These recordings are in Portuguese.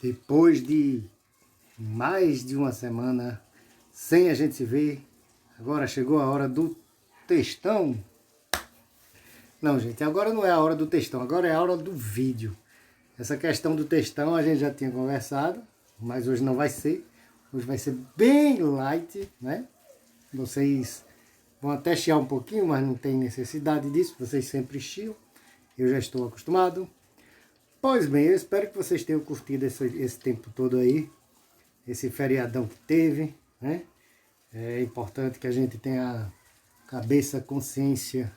Depois de mais de uma semana sem a gente se ver, agora chegou a hora do textão. Não, gente, agora não é a hora do textão, agora é a hora do vídeo. Essa questão do textão a gente já tinha conversado, mas hoje não vai ser. Hoje vai ser bem light, né? Vocês vão até chiar um pouquinho, mas não tem necessidade disso, vocês sempre chiam. Eu já estou acostumado. Pois bem, eu espero que vocês tenham curtido esse tempo todo aí, esse feriadão que teve, né? É importante que a gente tenha cabeça, consciência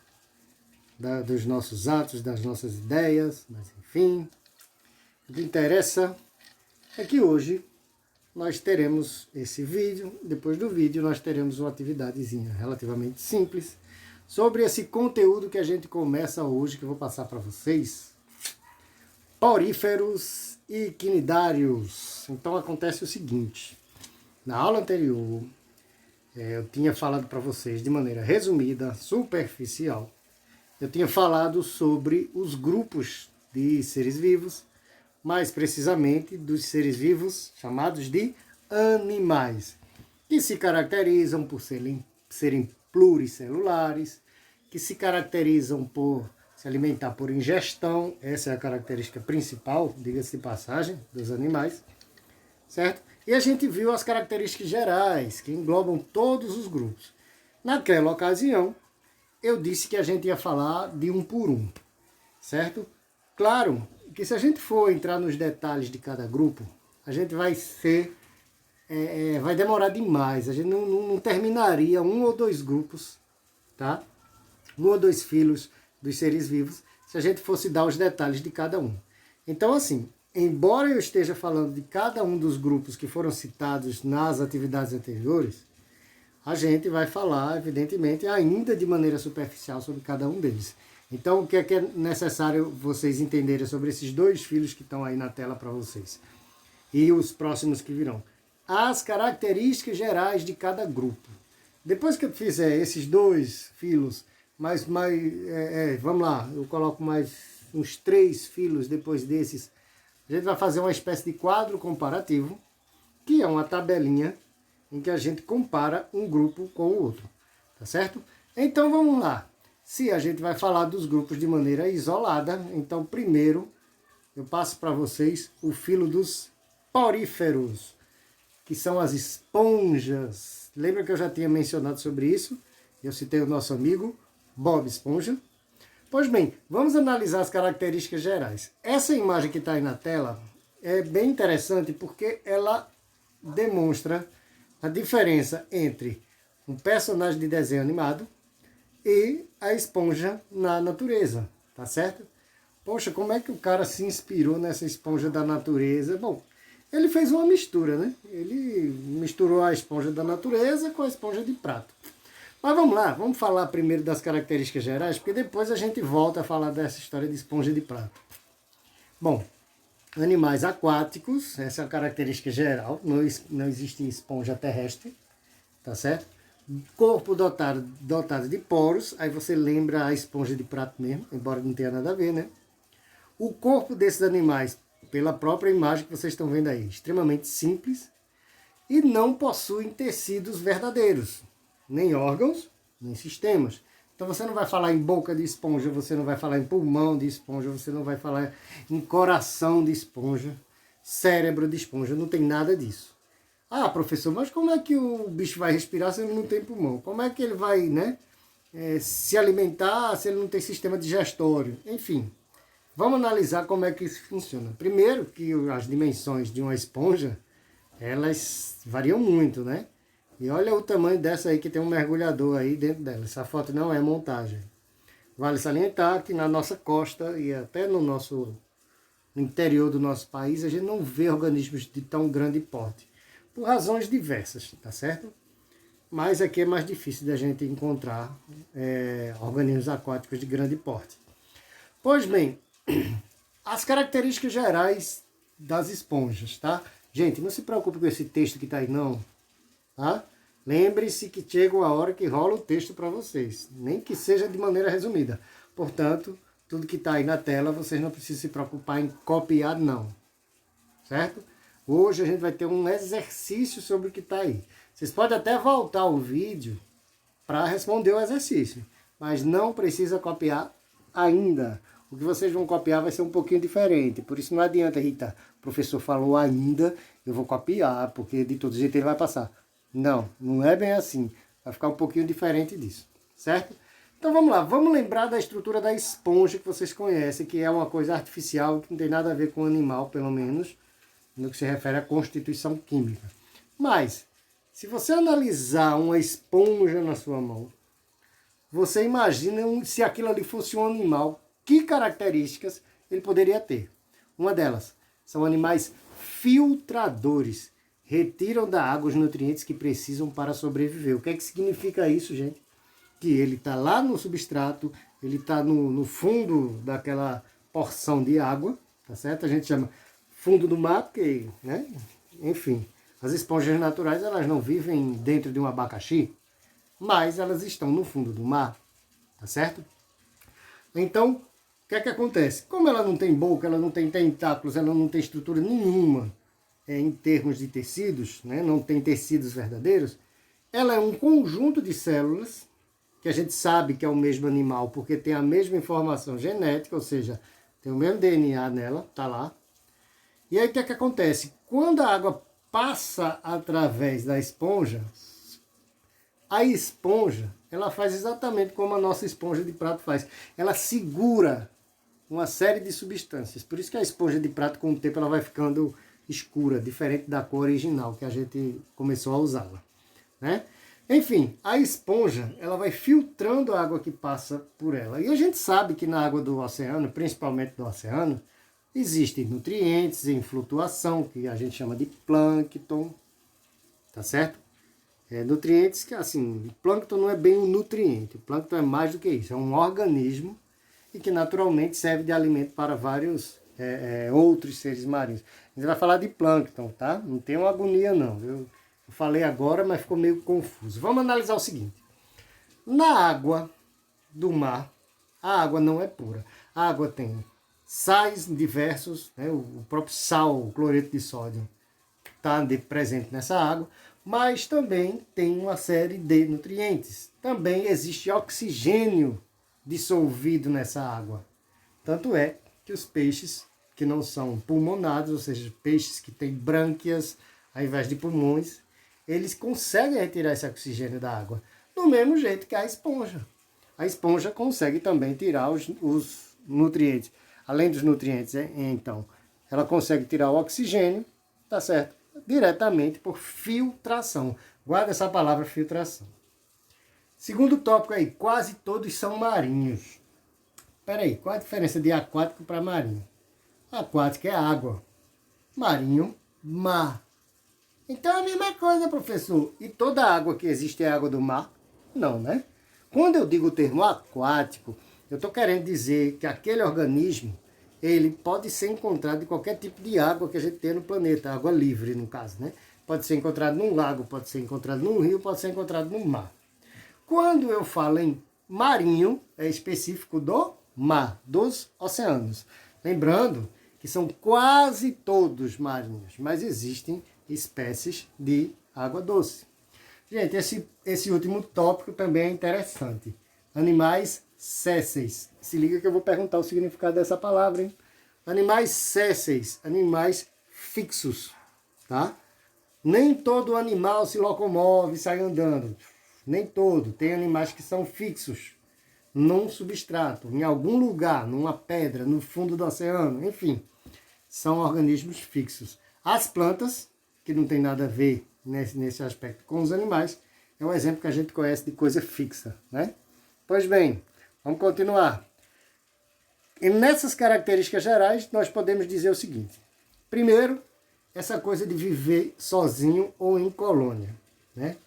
dos nossos atos, das nossas ideias, mas enfim. O que interessa é que hoje nós teremos esse vídeo, depois do vídeo nós teremos uma atividadezinha relativamente simples sobre esse conteúdo que a gente começa hoje, que eu vou passar para vocês. Poríferos e quinidários. Então acontece o seguinte, na aula anterior eu tinha falado para vocês de maneira resumida, superficial, eu tinha falado sobre os grupos de seres vivos, mais precisamente dos seres vivos chamados de animais, que se caracterizam por serem pluricelulares, que se caracterizam por se alimentar por ingestão, essa é a característica principal, diga-se de passagem, dos animais, certo? E a gente viu as características gerais, que englobam todos os grupos. Naquela ocasião, eu disse que a gente ia falar de um por um, certo? Claro que se a gente for entrar nos detalhes de cada grupo, a gente vai vai demorar demais, a gente não terminaria um ou dois grupos, tá? Um ou dois filos dos seres vivos, se a gente fosse dar os detalhes de cada um. Então, assim, embora eu esteja falando de cada um dos grupos que foram citados nas atividades anteriores, a gente vai falar, evidentemente, ainda de maneira superficial sobre cada um deles. Então, o que é necessário vocês entenderem sobre esses dois filos que estão aí na tela para vocês? E os próximos que virão. As características gerais de cada grupo. Depois que eu fizer esses dois filos, vamos lá, eu coloco mais uns 3 filos depois desses. A gente vai fazer uma espécie de quadro comparativo, que é uma tabelinha em que a gente compara um grupo com o outro, tá certo? Então vamos lá. Se a gente vai falar dos grupos de maneira isolada, então primeiro eu passo para vocês o filo dos poríferos, que são as esponjas. Lembra que eu já tinha mencionado sobre isso? Eu citei o nosso amigo Bob Esponja. Pois bem, vamos analisar as características gerais. Essa imagem que está aí na tela é bem interessante porque ela demonstra a diferença entre um personagem de desenho animado e a esponja na natureza, tá certo? Poxa, como é que o cara se inspirou nessa esponja da natureza? Bom, ele fez uma mistura, né? Ele misturou a esponja da natureza com a esponja de prato. Mas vamos lá, vamos falar primeiro das características gerais, porque depois a gente volta a falar dessa história de esponja de prato. Bom, animais aquáticos, essa é a característica geral, não existe esponja terrestre, tá certo? Corpo dotado de poros, aí você lembra a esponja de prato mesmo, embora não tenha nada a ver, né? O corpo desses animais, pela própria imagem que vocês estão vendo aí, extremamente simples e não possuem tecidos verdadeiros, nem órgãos, nem sistemas. Então você não vai falar em boca de esponja, você não vai falar em pulmão de esponja, você não vai falar em coração de esponja, cérebro de esponja, não tem nada disso. Ah, professor, mas como é que o bicho vai respirar se ele não tem pulmão? Como é que ele vai, né, se alimentar se ele não tem sistema digestório? Enfim, vamos analisar como é que isso funciona. Primeiro que as dimensões de uma esponja, elas variam muito, né? E olha o tamanho dessa aí que tem um mergulhador aí dentro dela. Essa foto não é montagem. Vale salientar que na nossa costa e até no interior do nosso país, a gente não vê organismos de tão grande porte. Por razões diversas, tá certo? Mas aqui é mais difícil da gente encontrar organismos aquáticos de grande porte. Pois bem, as características gerais das esponjas, tá? Gente, não se preocupe com esse texto que tá aí não, tá? Lembre-se que chega a hora que rola o texto para vocês, nem que seja de maneira resumida. Portanto, tudo que está aí na tela, vocês não precisam se preocupar em copiar não, certo? Hoje a gente vai ter um exercício sobre o que está aí. Vocês podem até voltar o vídeo para responder o exercício, mas não precisa copiar ainda. O que vocês vão copiar vai ser um pouquinho diferente, por isso não adianta, Rita, o professor falou ainda, eu vou copiar, porque de todo jeito ele vai passar. Não, não é bem assim, vai ficar um pouquinho diferente disso, certo? Então vamos lá, vamos lembrar da estrutura da esponja que vocês conhecem, que é uma coisa artificial, que não tem nada a ver com o animal, pelo menos, no que se refere à constituição química. Mas, se você analisar uma esponja na sua mão, você imagina se aquilo ali fosse um animal, que características ele poderia ter? Uma delas, são animais filtradores, retiram da água os nutrientes que precisam para sobreviver. O que é que significa isso, gente? Que ele está lá no substrato, ele está no fundo daquela porção de água, tá certo? A gente chama fundo do mar, porque, né? Enfim, as esponjas naturais, elas não vivem dentro de um abacaxi, mas elas estão no fundo do mar, tá certo? Então, o que é que acontece? Como ela não tem boca, ela não tem tentáculos, ela não tem estrutura nenhuma em termos de tecidos, né? Não tem tecidos verdadeiros, ela é um conjunto de células que a gente sabe que é o mesmo animal porque tem a mesma informação genética, ou seja, tem o mesmo DNA nela, tá lá. E aí o que é que acontece? Quando a água passa através da esponja, a esponja, ela faz exatamente como a nossa esponja de prato faz. Ela segura uma série de substâncias. Por isso que a esponja de prato, com o tempo, ela vai ficando escura, diferente da cor original que a gente começou a usá-la, né? Enfim, a esponja, ela vai filtrando a água que passa por ela. E a gente sabe que na água do oceano, principalmente do oceano, existem nutrientes em flutuação, que a gente chama de plâncton, tá certo? Nutrientes que, assim, o plâncton não é bem um nutriente, o plâncton é mais do que isso, é um organismo e que naturalmente serve de alimento para vários outros seres marinhos. A gente vai falar de plâncton, tá? Não tem uma agonia não, eu falei agora, mas ficou meio confuso. Vamos analisar o seguinte. Na água do mar, a água não é pura. A água tem sais diversos, né? O próprio sal, o cloreto de sódio, está presente nessa água, mas também tem uma série de nutrientes. Também existe oxigênio dissolvido nessa água. Tanto é que os peixes que não são pulmonados, ou seja, peixes que têm brânquias ao invés de pulmões, eles conseguem retirar esse oxigênio da água. Do mesmo jeito que a esponja. A esponja consegue também tirar os nutrientes. Além dos nutrientes, então, ela consegue tirar o oxigênio, tá certo? Diretamente por filtração. Guarda essa palavra, filtração. Segundo tópico aí, quase todos são marinhos. Espera aí, qual a diferença de aquático para marinho? Aquático é água. Marinho, mar. Então é a mesma coisa, professor. E toda água que existe é água do mar? Não, né? Quando eu digo o termo aquático, eu estou querendo dizer que aquele organismo, ele pode ser encontrado em qualquer tipo de água que a gente tem no planeta, água livre no caso, né? Pode ser encontrado num lago, pode ser encontrado num rio, pode ser encontrado no mar. Quando eu falo em marinho, é específico do mar, dos oceanos. Lembrando que são quase todos marinhos, mas existem espécies de água doce. Gente, esse último tópico também é interessante. Animais sésseis. Se liga que eu vou perguntar o significado dessa palavra, hein? Animais sésseis, animais fixos, tá? Nem todo animal se locomove e sai andando. Nem todo. Tem animais que são fixos num substrato, em algum lugar, numa pedra, no fundo do oceano, enfim. São organismos fixos. As plantas, que não tem nada a ver nesse aspecto com os animais, é um exemplo que a gente conhece de coisa fixa, né? Pois bem, vamos continuar. E nessas características gerais, nós podemos dizer o seguinte. Primeiro, essa coisa de viver sozinho ou em colônia, né?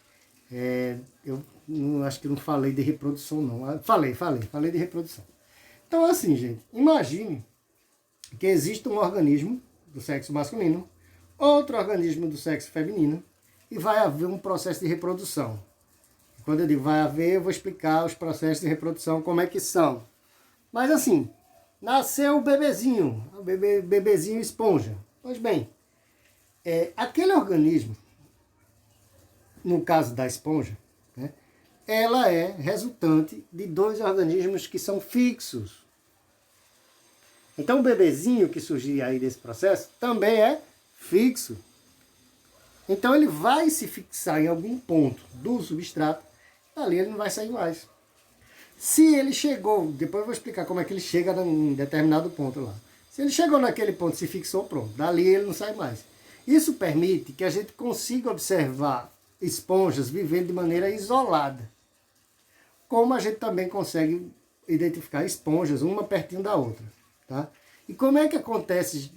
Eu acho que não falei de reprodução, não. Falei de reprodução. Então, assim, gente, imagine que existe um organismo do sexo masculino, outro organismo do sexo feminino, e vai haver um processo de reprodução. Quando eu digo vai haver, eu vou explicar os processos de reprodução, como é que são. Mas assim, nasceu o bebezinho, o bebezinho esponja. Pois bem, aquele organismo, no caso da esponja, né, ela é resultante de dois organismos que são fixos. Então o bebezinho que surgir aí desse processo também é fixo. Então ele vai se fixar em algum ponto do substrato, dali ele não vai sair mais. Se ele chegou, depois eu vou explicar como é que ele chega em determinado ponto lá. Se ele chegou naquele ponto, se fixou, pronto, dali ele não sai mais. Isso permite que a gente consiga observar esponjas vivendo de maneira isolada. Como a gente também consegue identificar esponjas, uma pertinho da outra. Tá? E como é que acontece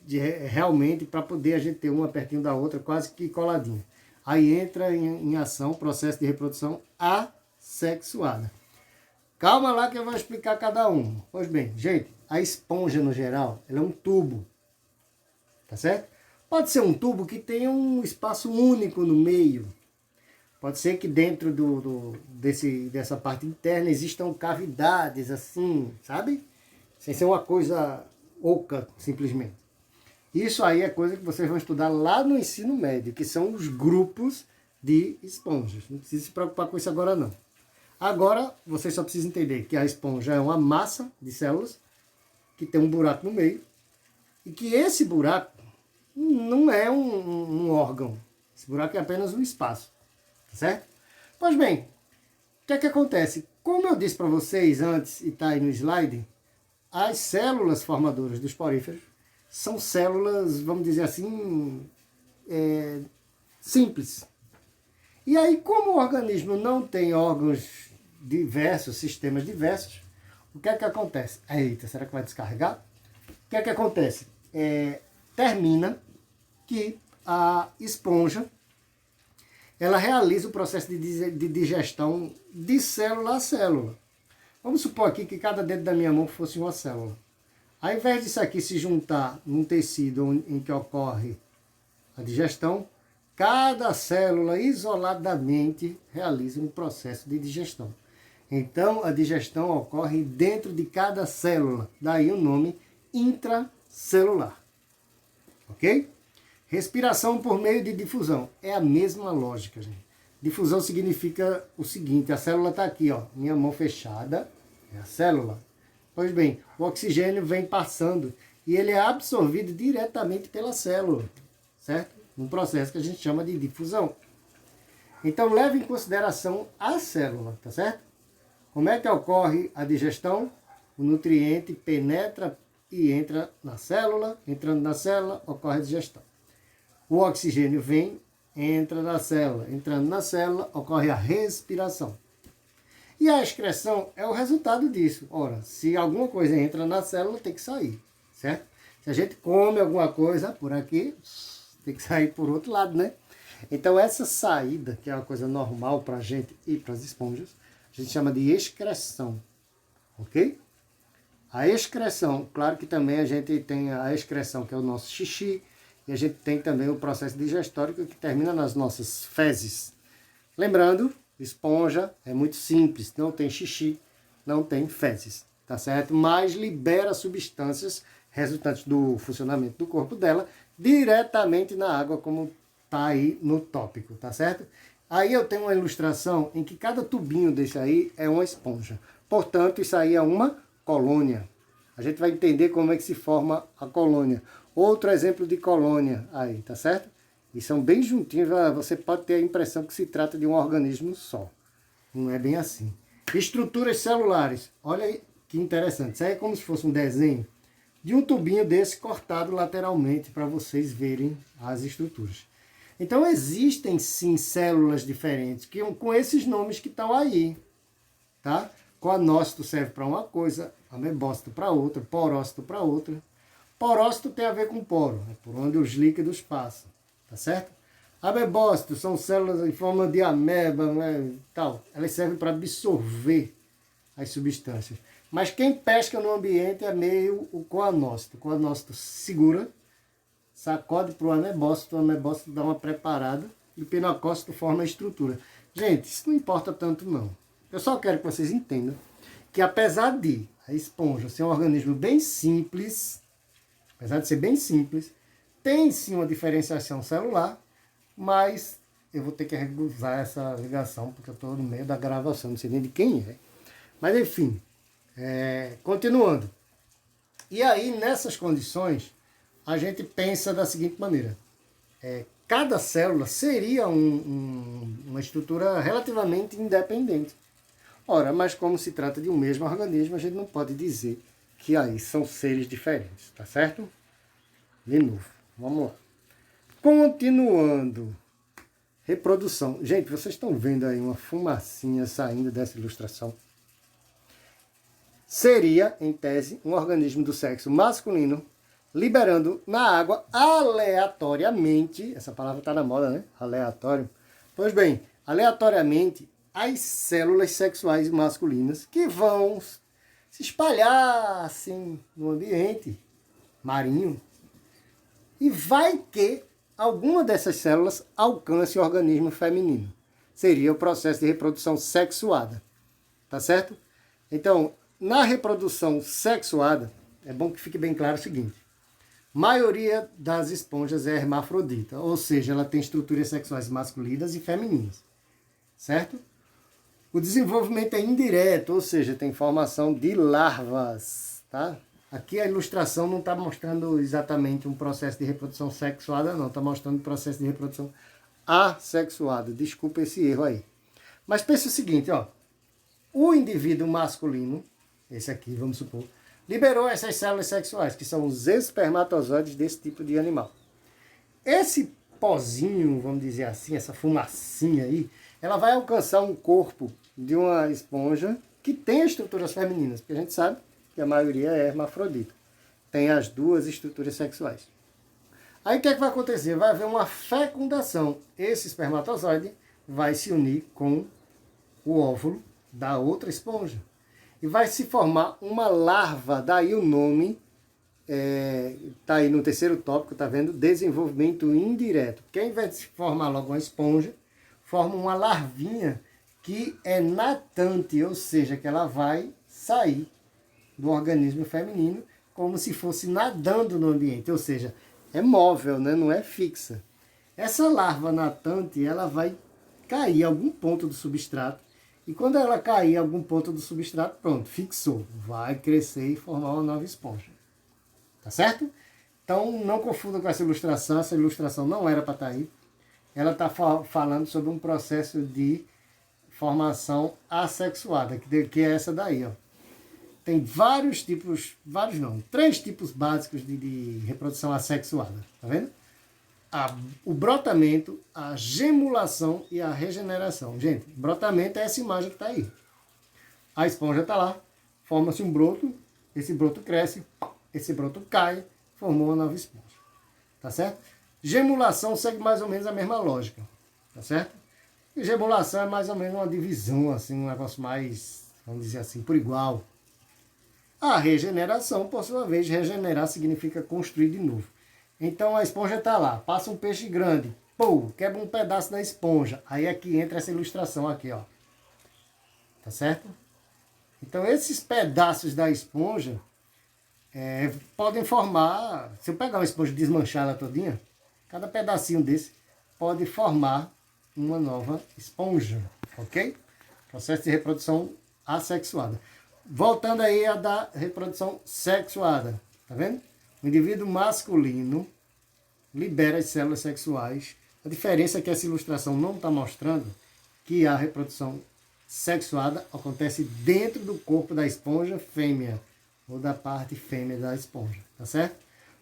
realmente para poder a gente ter uma pertinho da outra, quase que coladinha? Aí entra em ação o processo de reprodução assexuada. Calma lá que eu vou explicar cada um. Pois bem, gente, a esponja no geral, ela é um tubo. Tá certo? Pode ser um tubo que tenha um espaço único no meio. Pode ser que dentro dessa parte interna existam cavidades assim, sabe? Sem ser uma coisa oca, simplesmente. Isso aí é coisa que vocês vão estudar lá no ensino médio, que são os grupos de esponjas. Não precisa se preocupar com isso agora, não. Agora, vocês só precisam entender que a esponja é uma massa de células que tem um buraco no meio e que esse buraco não é um órgão. Esse buraco é apenas um espaço. Tá certo? Pois bem, o que é que acontece? Como eu disse para vocês antes, e está aí no slide, as células formadoras dos poríferos são células, vamos dizer assim, simples. E aí, como o organismo não tem órgãos diversos, sistemas diversos, o que é que acontece? Eita, será que vai descarregar? O que é que acontece? Termina que a esponja ela realiza o processo de digestão de célula a célula. Vamos supor aqui que cada dedo da minha mão fosse uma célula. Ao invés disso aqui se juntar num tecido em que ocorre a digestão, cada célula isoladamente realiza um processo de digestão. Então, a digestão ocorre dentro de cada célula. Daí o nome intracelular. Ok? Respiração por meio de difusão. É a mesma lógica, gente. Difusão significa o seguinte, a célula está aqui, ó, minha mão fechada, é a célula. Pois bem, o oxigênio vem passando e ele é absorvido diretamente pela célula, certo? Um processo que a gente chama de difusão. Então, leve em consideração a célula, tá certo? Como é que ocorre a digestão? O nutriente penetra e entra na célula, entrando na célula, ocorre a digestão. O oxigênio vem, entra na célula. Entrando na célula, ocorre a respiração. E a excreção é o resultado disso. Ora, se alguma coisa entra na célula, tem que sair, certo? Se a gente come alguma coisa por aqui, tem que sair por outro lado, né? Então, essa saída, que é uma coisa normal para a gente e para as esponjas, a gente chama de excreção, ok? A excreção, claro que também a gente tem a excreção, que é o nosso xixi, e a gente tem também o processo digestório que termina nas nossas fezes. Lembrando, esponja é muito simples, não tem xixi, não tem fezes, tá certo? Mas libera substâncias resultantes do funcionamento do corpo dela diretamente na água, como tá aí no tópico, tá certo? Aí eu tenho uma ilustração em que cada tubinho desse aí é uma esponja. Portanto, isso aí é uma colônia. A gente vai entender como é que se forma a colônia. Outro exemplo de colônia aí, tá certo? E são bem juntinhos, você pode ter a impressão que se trata de um organismo só. Não é bem assim. Estruturas celulares. Olha aí que interessante. Isso aí é como se fosse um desenho de um tubinho desse cortado lateralmente para vocês verem as estruturas. Então existem sim células diferentes com esses nomes que estão aí. Tá? Coanócito serve para uma coisa, amebócito para outra, porócito para outra. Porócito tem a ver com poro, é por onde os líquidos passam, tá certo? Amebócitos são células em forma de ameba, né, tal. Elas servem para absorver as substâncias. Mas quem pesca no ambiente é meio o coanócito. O coanócito segura, sacode para o amebócito dá uma preparada e o pinocócito forma a estrutura. Gente, isso não importa tanto não. Eu só quero que vocês entendam que apesar de a esponja ser um organismo bem simples, apesar de ser bem simples, tem sim uma diferenciação celular, mas eu vou ter que recusar essa ligação, porque eu estou no meio da gravação, não sei nem de quem é. Mas enfim, continuando. E aí, nessas condições, a gente pensa da seguinte maneira. Cada célula seria uma estrutura relativamente independente. Ora, mas como se trata de um mesmo organismo, a gente não pode dizer que aí são seres diferentes, tá certo? De novo, vamos lá. Continuando. Reprodução. Gente, vocês estão vendo aí uma fumacinha saindo dessa ilustração? Seria, em tese, um organismo do sexo masculino liberando na água aleatoriamente, essa palavra está na moda, né? Aleatório. Pois bem, aleatoriamente, as células sexuais masculinas que vão se espalhar assim no ambiente marinho e vai que alguma dessas células alcance o organismo feminino. Seria o processo de reprodução sexuada. Tá certo? Então, na reprodução sexuada, é bom que fique bem claro o seguinte. A maioria das esponjas é hermafrodita, ou seja, ela tem estruturas sexuais masculinas e femininas. Certo? O desenvolvimento é indireto, ou seja, tem formação de larvas. Tá? Aqui a ilustração não está mostrando exatamente um processo de reprodução sexuada, não. Está mostrando um processo de reprodução assexuada. Desculpa esse erro aí. Mas pense o seguinte, ó. O indivíduo masculino, esse aqui, vamos supor, liberou essas células sexuais, que são os espermatozoides desse tipo de animal. Esse pozinho, vamos dizer assim, essa fumacinha aí, ela vai alcançar um corpo de uma esponja que tem estruturas femininas, porque a gente sabe que a maioria é hermafrodita. Tem as duas estruturas sexuais. Aí o que é que vai acontecer? Vai haver uma fecundação. Esse espermatozoide vai se unir com o óvulo da outra esponja. E vai se formar uma larva, daí o nome, tá aí no terceiro tópico, tá vendo? Desenvolvimento indireto. Porque ao invés de se formar logo uma esponja, forma uma larvinha que é natante, ou seja, que ela vai sair do organismo feminino como se fosse nadando no ambiente, ou seja, é móvel, né? Não é fixa. Essa larva natante, ela vai cair em algum ponto do substrato, e quando ela cair em algum ponto do substrato, pronto, fixou, vai crescer e formar uma nova esponja. Tá certo? Então não confunda com essa ilustração não era para estar aí. Ela está falando sobre um processo de formação assexuada, que é essa daí, ó. Tem vários tipos, três tipos básicos de reprodução assexuada, tá vendo? O brotamento, a gemulação e a regeneração. Gente, brotamento é essa imagem que está aí. A esponja está lá, forma-se um broto, esse broto cresce, esse broto cai, formou uma nova esponja. Tá certo? Gemulação segue mais ou menos a mesma lógica. Tá certo? E gemulação é mais ou menos uma divisão, assim, um negócio mais, vamos dizer assim, por igual. A regeneração, por sua vez, regenerar significa construir de novo. Então a esponja está lá, passa um peixe grande, pô, quebra um pedaço da esponja. Aí aqui entra essa ilustração aqui, ó. Tá certo? Então esses pedaços da esponja podem formar, se eu pegar uma esponja e desmanchar ela todinha, cada pedacinho desse pode formar uma nova esponja, ok? Processo de reprodução assexuada. Voltando aí a da reprodução sexuada, tá vendo? O indivíduo masculino libera as células sexuais. A diferença é que essa ilustração não está mostrando que a reprodução sexuada acontece dentro do corpo da esponja fêmea, ou da parte fêmea da esponja, tá certo?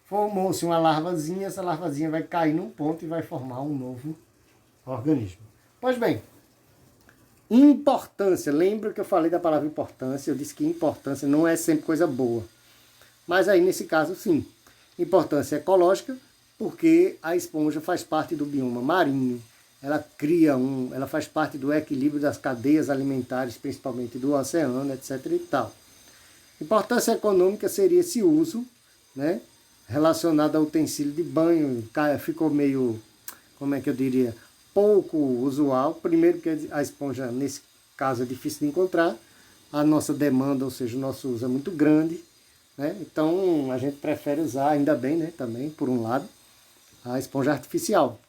Formou-se uma larvazinha, essa larvazinha vai cair num ponto e vai formar um novo organismo. Pois bem, importância. Lembra que eu falei da palavra importância? Eu disse que importância não é sempre coisa boa. Mas aí, nesse caso, sim. Importância ecológica, porque a esponja faz parte do bioma marinho. Ela ela faz parte do equilíbrio das cadeias alimentares, principalmente do oceano, etc. e tal. Importância econômica seria esse uso, né, relacionado ao utensílio de banho. Ficou meio, como é que eu diria, pouco usual. Primeiro porque a esponja, nesse caso, é difícil de encontrar. A nossa demanda, ou seja, o nosso uso é muito grande, né? Então a gente prefere usar, ainda bem, né, também, por um lado. a esponja artificial.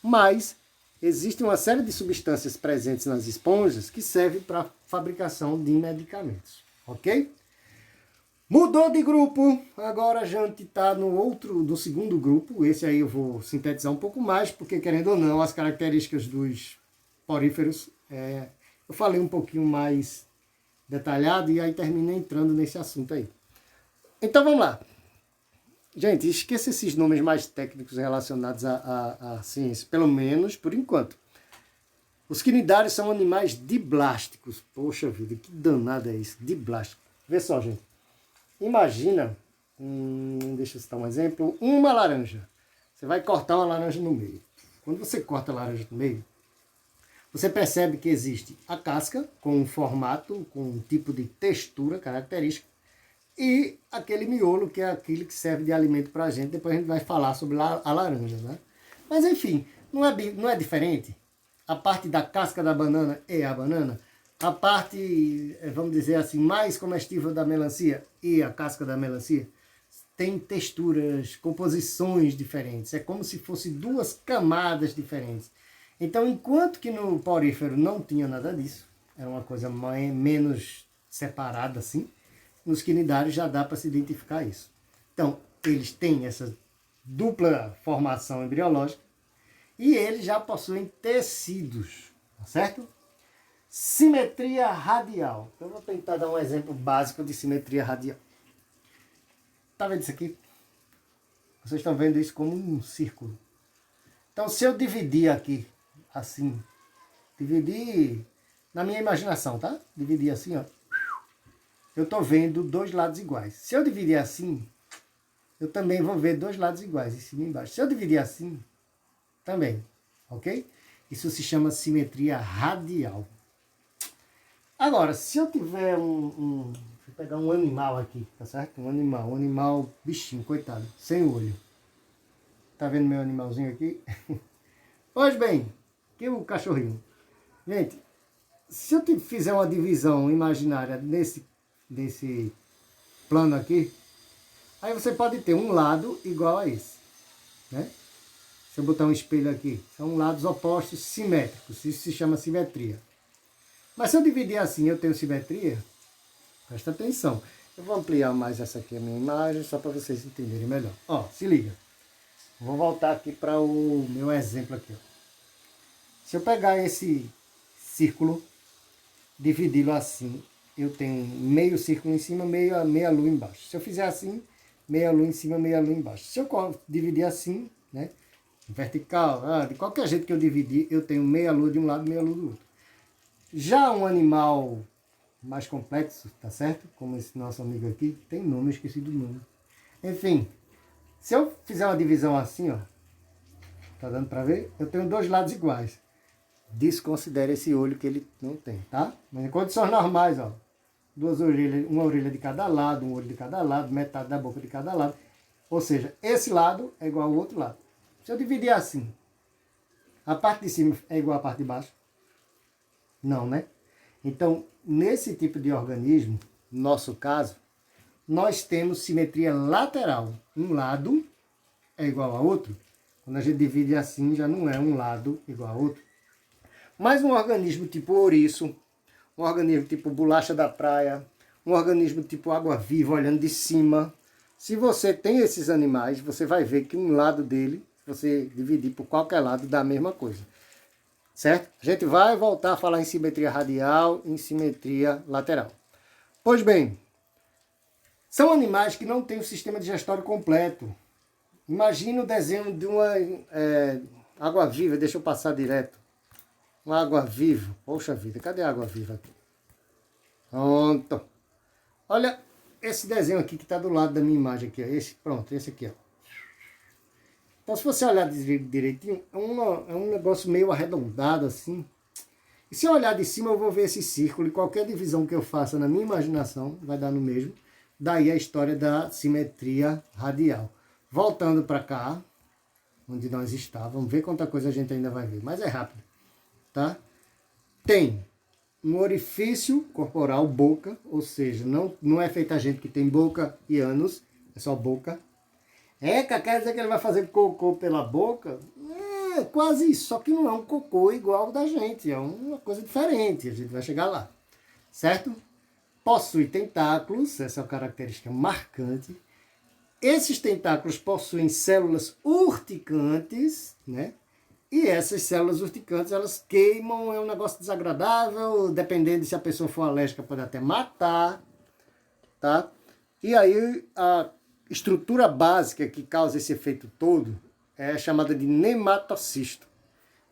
Mas existe uma série de substâncias presentes nas esponjas que servem para a fabricação de medicamentos, ok? Mudou de grupo, agora a gente está no segundo grupo. Esse aí eu vou sintetizar um pouco mais, porque querendo ou não, as características dos poríferos, eu falei um pouquinho mais detalhado e aí terminei entrando nesse assunto aí. Então vamos lá. Gente, esqueça esses nomes mais técnicos relacionados à ciência, pelo menos por enquanto. Os quinidários são animais diblásticos. Poxa vida, que danado é isso, diblástico. Vê só, gente. Imagina, deixa eu citar um exemplo, uma laranja. Você vai cortar uma laranja no meio. Quando você corta a laranja no meio, você percebe que existe a casca com um formato, com um tipo de textura característica, e aquele miolo que é aquele que serve de alimento para a gente. Depois a gente vai falar sobre a laranja, né? Mas enfim, não é diferente. A parte da casca da banana é a banana. A parte, vamos dizer assim, mais comestível da melancia e a casca da melancia tem texturas, composições diferentes. É como se fossem duas camadas diferentes. Então, enquanto que no porífero não tinha nada disso, era uma coisa menos separada assim, nos quinidários já dá para se identificar isso. Então, eles têm essa dupla formação embriológica e eles já possuem tecidos, tá certo? Simetria radial. Então, eu vou tentar dar um exemplo básico de simetria radial. Tá vendo isso aqui? Vocês estão vendo isso como um círculo. Então, se eu dividir aqui, assim, dividir na minha imaginação, tá? Dividir assim, ó. Eu estou vendo dois lados iguais. Se eu dividir assim, eu também vou ver dois lados iguais, em cima e embaixo. Se eu dividir assim, também, ok? Isso se chama simetria radial. Agora, se eu tiver vou pegar um animal aqui, tá certo? Um animal bichinho, coitado, sem olho. Tá vendo meu animalzinho aqui? Pois bem, aqui o cachorrinho. Gente, se eu fizer uma divisão imaginária desse plano aqui, aí você pode ter um lado igual a esse, né? Se eu botar um espelho aqui, são lados opostos simétricos, isso se chama simetria. Mas se eu dividir assim, eu tenho simetria? Presta atenção. Eu vou ampliar mais essa aqui, a minha imagem, só para vocês entenderem melhor. Ó, se liga. Vou voltar aqui para o meu exemplo aqui. Ó. Se eu pegar esse círculo, dividi-lo assim, eu tenho meio círculo em cima, meia lua embaixo. Se eu fizer assim, meia lua em cima, meia lua embaixo. Se eu dividir assim, né, vertical, de qualquer jeito que eu dividir, eu tenho meia lua de um lado, meia lua do outro. Já um animal mais complexo, tá certo? Como esse nosso amigo aqui, tem nome, eu esqueci do nome. Enfim, se eu fizer uma divisão assim, ó, tá dando para ver? Eu tenho dois lados iguais. Desconsidere esse olho que ele não tem, tá? Mas em condições normais, ó, duas orelhas, uma orelha de cada lado, um olho de cada lado, metade da boca de cada lado. Ou seja, esse lado é igual ao outro lado. Se eu dividir assim, a parte de cima é igual à parte de baixo? Não, né? Então, nesse tipo de organismo, no nosso caso, nós temos simetria lateral. Um lado é igual ao outro. Quando a gente divide assim, já não é um lado igual ao outro. Mas um organismo tipo ouriço, um organismo tipo bolacha da praia, um organismo tipo água-viva olhando de cima. Se você tem esses animais, você vai ver que um lado dele, se você dividir por qualquer lado, dá a mesma coisa. Certo? A gente vai voltar a falar em simetria radial e em simetria lateral. Pois bem, são animais que não têm o sistema digestório completo. Imagina o desenho de uma água-viva, deixa eu passar direto. Uma água-viva, poxa vida, cadê a água-viva aqui? Pronto. Olha esse desenho aqui que está do lado da minha imagem aqui, ó. Pronto, esse aqui, ó. Então, se você olhar direitinho, é um negócio meio arredondado assim. E se eu olhar de cima, eu vou ver esse círculo, e qualquer divisão que eu faça na minha imaginação vai dar no mesmo. Daí a história da simetria radial. Voltando para cá, onde nós estávamos, vamos ver quanta coisa a gente ainda vai ver, mas é rápido, tá? Tem um orifício corporal, boca, ou seja, não é feita a gente que tem boca e ânus, é só boca. Quer dizer que ele vai fazer cocô pela boca? É quase isso, só que não é um cocô igual ao da gente, é uma coisa diferente, a gente vai chegar lá, certo? Possui tentáculos, essa é uma característica marcante. Esses tentáculos possuem células urticantes, né? E essas células urticantes, elas queimam, é um negócio desagradável, dependendo se a pessoa for alérgica, pode até matar, tá? E aí, a estrutura básica que causa esse efeito todo é chamada de nematocisto.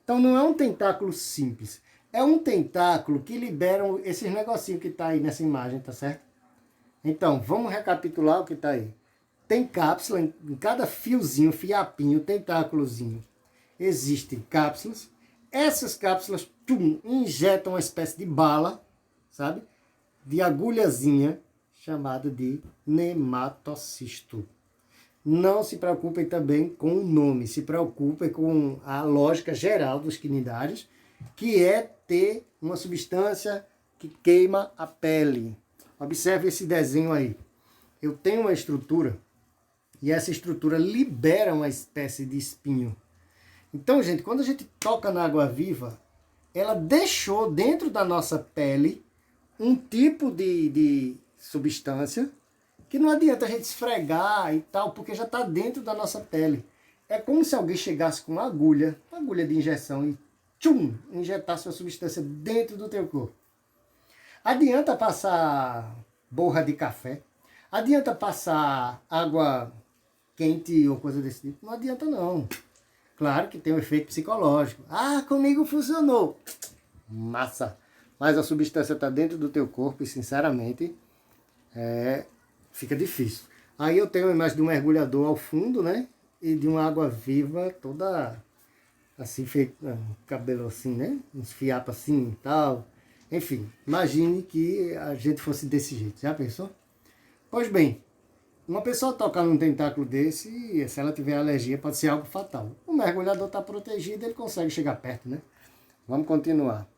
Então, não é um tentáculo simples, é um tentáculo que libera esses negocinhos que está aí nessa imagem, tá certo? Então, vamos recapitular o que está aí. Tem cápsula, em cada fiozinho, fiapinho, tentáculozinho, existem cápsulas. Essas cápsulas injetam uma espécie de bala, sabe? De agulhazinha, chamada de nematocisto. Não se preocupem também com o nome, se preocupem com a lógica geral dos quinidários, que é ter uma substância que queima a pele. Observe esse desenho aí. Eu tenho uma estrutura e essa estrutura libera uma espécie de espinho. Então, gente, quando a gente toca na água viva, ela deixou dentro da nossa pele um tipo de substância que não adianta a gente esfregar e tal, porque já está dentro da nossa pele. É como se alguém chegasse com uma agulha de injeção e injetasse uma substância dentro do teu corpo. Adianta passar borra de café? Adianta passar água quente ou coisa desse tipo? Não adianta não. Claro que tem um efeito psicológico. Comigo funcionou. Massa. Mas a substância está dentro do teu corpo e, sinceramente, fica difícil. Aí eu tenho a imagem de um mergulhador ao fundo, né? E de uma água viva toda assim, feito cabelo assim, né? Uns fiapos assim e tal. Enfim, imagine que a gente fosse desse jeito. Já pensou? Pois bem, uma pessoa tocar num tentáculo desse, se ela tiver alergia, pode ser algo fatal. O mergulhador está protegido, ele consegue chegar perto, né? Vamos continuar.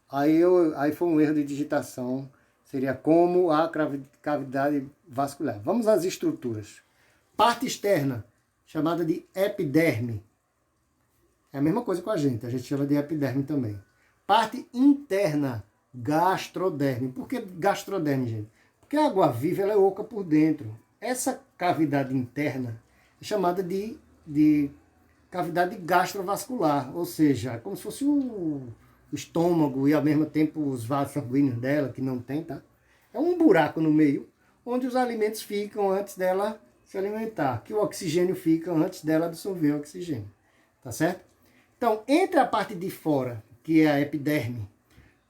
Aí foi um erro de digitação. Seria como a cavidade vascular. Vamos às estruturas. Parte externa, chamada de epiderme. É a mesma coisa com a gente chama de epiderme também. Parte interna, gastroderme. Por que gastroderme, gente? Porque a água viva ela é oca por dentro. Essa cavidade interna é chamada de cavidade gastrovascular, ou seja, como se fosse o estômago e ao mesmo tempo os vasos sanguíneos dela, que não tem, tá? É um buraco no meio, onde os alimentos ficam antes dela se alimentar, que o oxigênio fica antes dela absorver o oxigênio, tá certo? Então, entre a parte de fora, que é a epiderme,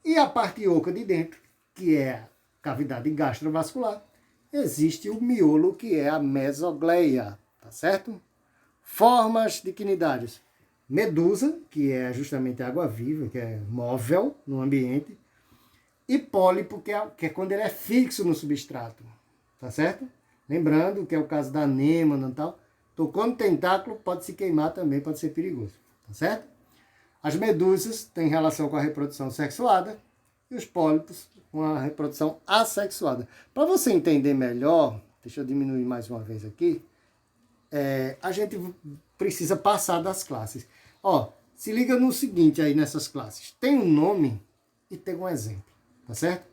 e a parte oca de dentro, que é a cavidade gastrovascular, existe o miolo, que é a mesogleia, tá certo? Formas de quinidários. Medusa, que é justamente a água viva, que é móvel no ambiente, e pólipo, que é quando ele é fixo no substrato, tá certo? Lembrando que é o caso da anêmona e tal. Tocou no tentáculo, pode se queimar também, pode ser perigoso, tá certo? As medusas têm relação com a reprodução sexuada e os pólipos com a reprodução assexuada. Para você entender melhor, deixa eu diminuir mais uma vez aqui, a gente precisa passar das classes. Ó, se liga no seguinte aí nessas classes. Tem um nome e tem um exemplo, tá certo?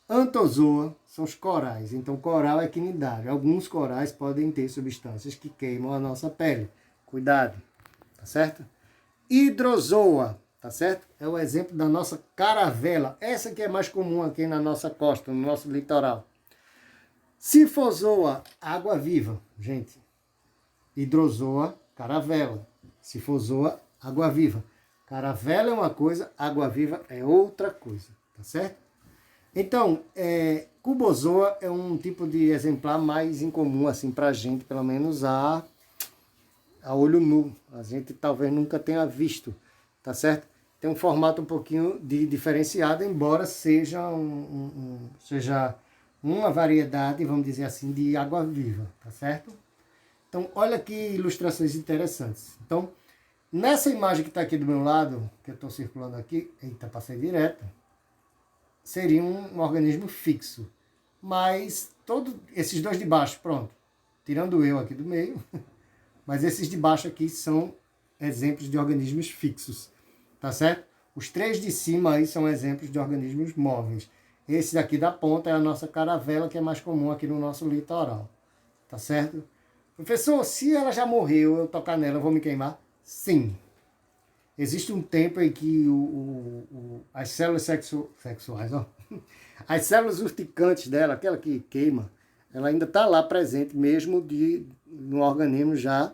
Antozoa são os corais. Então, coral é quinidário. Alguns corais podem ter substâncias que queimam a nossa pele. Cuidado, tá certo? Hidrozoa, tá certo? É o exemplo da nossa caravela. Essa que é mais comum aqui na nossa costa, no nosso litoral. Sifozoa, água viva, gente. Hidrozoa, caravela. Sifozoa, água viva. Caravela é uma coisa, água viva é outra coisa, tá certo? Então, cubozoa é um tipo de exemplar mais incomum, assim, pra gente, pelo menos a olho nu. A gente talvez nunca tenha visto, tá certo? Tem um formato um pouquinho diferenciado, embora seja seja uma variedade, vamos dizer assim, de água viva, tá certo? Então, olha que ilustrações interessantes. Então, nessa imagem que está aqui do meu lado, que eu estou circulando aqui, eita, passei direto, seria um organismo fixo. Mas todos esses dois de baixo, pronto, tirando eu aqui do meio, mas esses de baixo aqui são exemplos de organismos fixos, tá certo? Os 3 de cima aí são exemplos de organismos móveis. Esse daqui da ponta é a nossa caravela, que é mais comum aqui no nosso litoral, tá certo? Professor, se ela já morreu, eu tocar nela, eu vou me queimar? Sim. Existe um tempo em que as células sexuais, ó, as células urticantes dela, aquela que queima, ela ainda está lá presente, mesmo no organismo já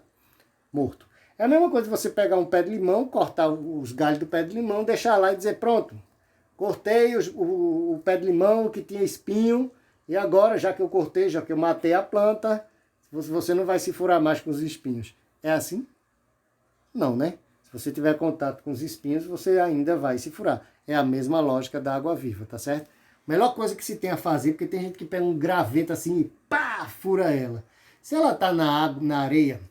morto. É a mesma coisa você pegar um pé de limão, cortar os galhos do pé de limão, deixar lá e dizer, pronto, cortei o pé de limão que tinha espinho, e agora, já que eu cortei, já que eu matei a planta, você não vai se furar mais com os espinhos. É assim? Não, né? Se você tiver contato com os espinhos, você ainda vai se furar. É a mesma lógica da água viva, tá certo? Melhor coisa que se tem a fazer, porque tem gente que pega um graveto assim e pá, fura ela. Se ela está na água, na areia,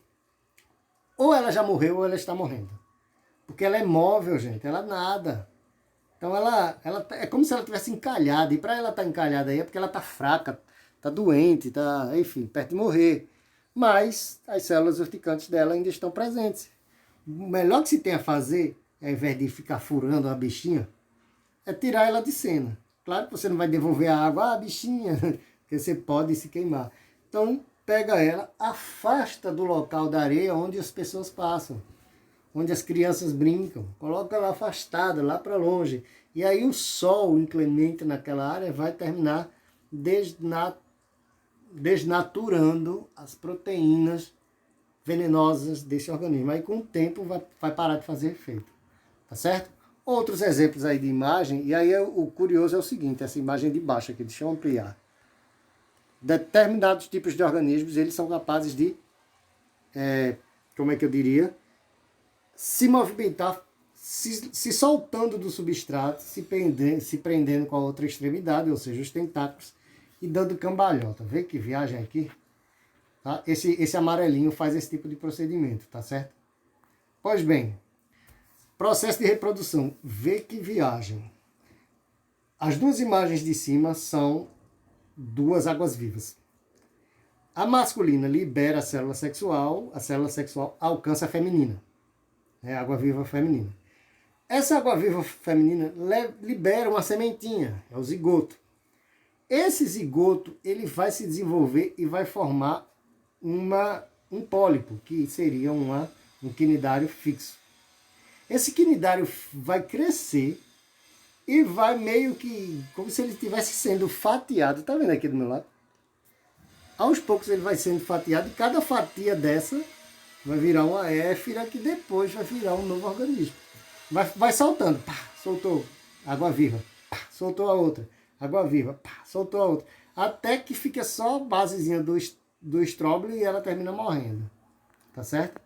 ou ela já morreu ou ela está morrendo. Porque ela é móvel, gente, ela nada. Então ela é como se ela tivesse encalhada. E para ela estar encalhada aí é porque ela está fraca, está doente, está, enfim, perto de morrer. Mas as células urticantes dela ainda estão presentes. O melhor que se tem a fazer, ao invés de ficar furando a bichinha, é tirar ela de cena. Claro que você não vai devolver a água, bichinha, porque você pode se queimar. Então, pega ela, afasta do local da areia onde as pessoas passam, onde as crianças brincam. Coloca ela afastada, lá para longe. E aí o sol inclemente naquela área vai terminar desnaturando as proteínas venenosas desse organismo. Aí com o tempo vai parar de fazer efeito. Tá certo? Outros exemplos aí de imagem, e aí o curioso é o seguinte, essa imagem de baixo aqui, deixa eu ampliar. Determinados tipos de organismos, eles são capazes de, como é que eu diria, se movimentar, se soltando do substrato, se prendendo com a outra extremidade, ou seja, os tentáculos, e dando cambalhota. Vê que viagem aqui? Tá? Esse amarelinho faz esse tipo de procedimento, tá certo? Pois bem, processo de reprodução. Vê que viagem. As duas imagens de cima são duas águas-vivas. A masculina libera a célula sexual alcança a feminina. É a água-viva feminina. Essa água-viva feminina libera uma sementinha, é o zigoto. Esse zigoto ele vai se desenvolver e vai formar um pólipo, que seria um quinidário fixo. Esse quinidário vai crescer e vai meio que, como se ele estivesse sendo fatiado. Tá vendo aqui do meu lado? Aos poucos ele vai sendo fatiado e cada fatia dessa vai virar uma éfira que depois vai virar um novo organismo. Vai soltando. Pá, soltou água viva. Pá, soltou a outra. Água viva. Pá, soltou a outra. Até que fica só a basezinha do estróbilo e ela termina morrendo. Tá certo?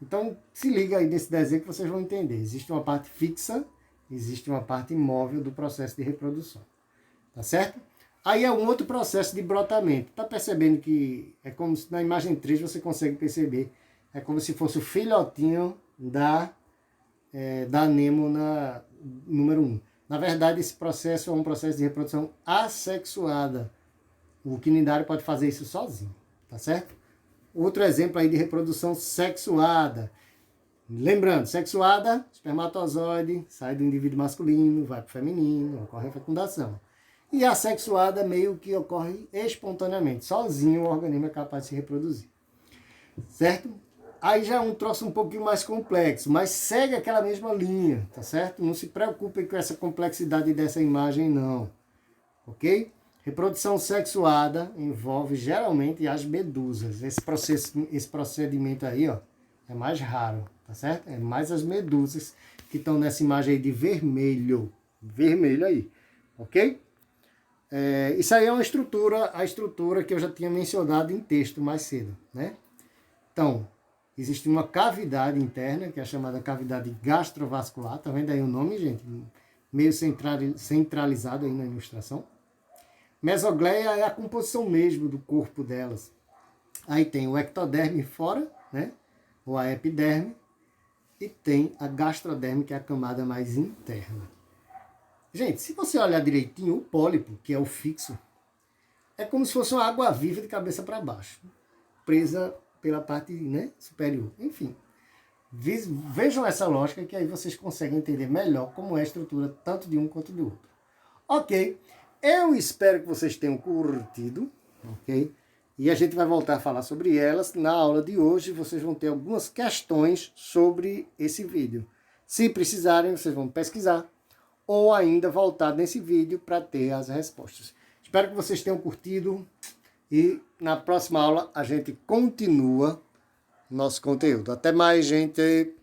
Então, se liga aí nesse desenho que vocês vão entender. Existe uma parte fixa, existe uma parte imóvel do processo de reprodução. Tá certo? Aí é um outro processo de brotamento. Tá percebendo que é como se na imagem 3 você consegue perceber. É como se fosse o filhotinho da anêmona número 1. Na verdade, esse processo é um processo de reprodução assexuada. O quinidário pode fazer isso sozinho. Tá certo? Outro exemplo aí de reprodução sexuada. Lembrando, sexuada, espermatozoide, sai do indivíduo masculino, vai para o feminino, ocorre a fecundação. E a assexuada meio que ocorre espontaneamente. Sozinho o organismo é capaz de se reproduzir. Certo? Aí já é um troço um pouquinho mais complexo, mas segue aquela mesma linha, tá certo? Não se preocupem com essa complexidade dessa imagem, não. Ok? Reprodução sexuada envolve geralmente as medusas. Esse procedimento aí, ó, é mais raro, tá certo? É mais as medusas que estão nessa imagem aí de vermelho. Vermelho aí, ok? Isso aí é a estrutura que eu já tinha mencionado em texto mais cedo, né? Então, existe uma cavidade interna, que é a chamada cavidade gastrovascular. Tá vendo aí o nome, gente? Meio centralizado aí na ilustração. Mesogleia é a composição mesmo do corpo delas. Aí tem o ectoderme fora, né? Ou a epiderme. E tem a gastroderme, que é a camada mais interna. Gente, se você olhar direitinho, o pólipo, que é o fixo, é como se fosse uma água viva de cabeça para baixo. presa pela parte, né, superior. Enfim, vejam essa lógica que aí vocês conseguem entender melhor como é a estrutura tanto de um quanto do outro. Ok, eu espero que vocês tenham curtido, ok? E a gente vai voltar a falar sobre elas. Na aula de hoje vocês vão ter algumas questões sobre esse vídeo. Se precisarem, vocês vão pesquisar ou ainda voltar nesse vídeo para ter as respostas. Espero que vocês tenham curtido e na próxima aula a gente continua nosso conteúdo. Até mais, gente!